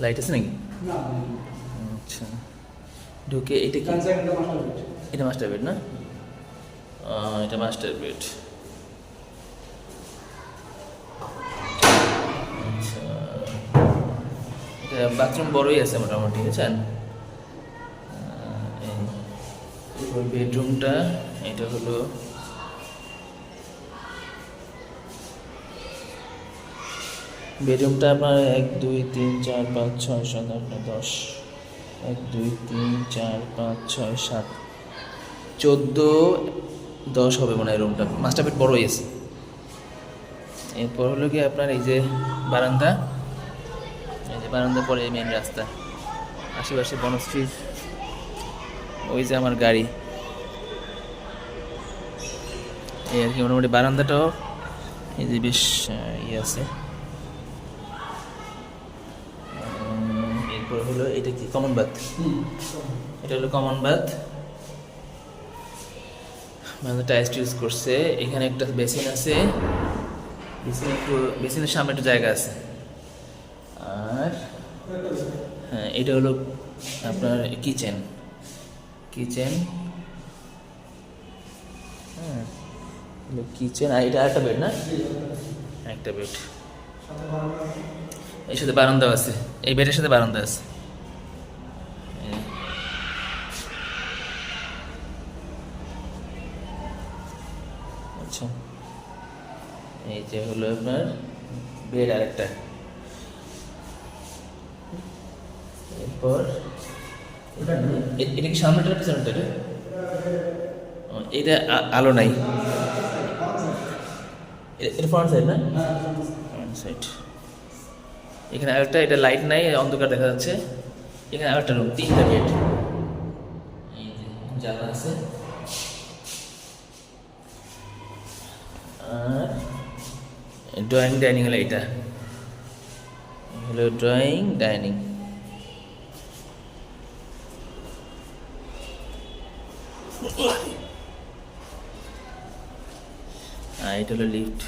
Light আছে নাকি? আচ্ছা, ঢুকে এটা কি? এটা মাস্টার বেড না? এটা মাস্টার বেড। আচ্ছা, এটা বাথরুম বড়ই আছে মোটামুটি, বুঝছেন? বেডরুমটা এটা হলো বেডরুমটা আপনার 1 2 3 4 5 6 7 8 9 10, 1 2 3 4 5 6 7 14 10 হবে মনে হয় রুমটা। মাস্টার বেড বড়ই আছে। এরপর হলো কি আপনার এই যে বারান্দা, এই যে বারান্দা পরে মেন রাস্তা, আশেপাশে বনশ্রী, ওই যে আমার গাড়ি, এই আর কি। মোটামুটি বারান্দাটাও এই যে বেশ ইয়ে আছে। এরপর হলো এটা কি কমন বাথ, এটা হলো কমন বাথ, মানে টাইলস ইউজ করছে। এখানে একটা বেসিন আছে, বেসিনের সামনে একটু জায়গা আছে। আর হ্যাঁ, এটা হলো আপনার কিচেন, হ্যাঁ হলো কিচেন। আর এটা একটা বেড না? একটা বেড, এর সাথে বারান্দা আছে, এই বেডের সাথে বারান্দা আছে। আচ্ছা, এই যে হলো আপনার বেড আর একটা। এরপর এটা কি সামনেটা পিছনেটা? এটা আলো নাই, এটা ফ্রন্ট সাইড না? Front side. এখানে আরেকটা, এটা লাইট নাই, অন্ধকার দেখা যাচ্ছে। এখানে আরেকটা রুম, 3টা বেড, এই যে জানলা আছে। আর ড্রয়িং ডাইনিং হলো এটা, হলো ড্রয়িং ডাইনিং। আর এটা হলো লিফট।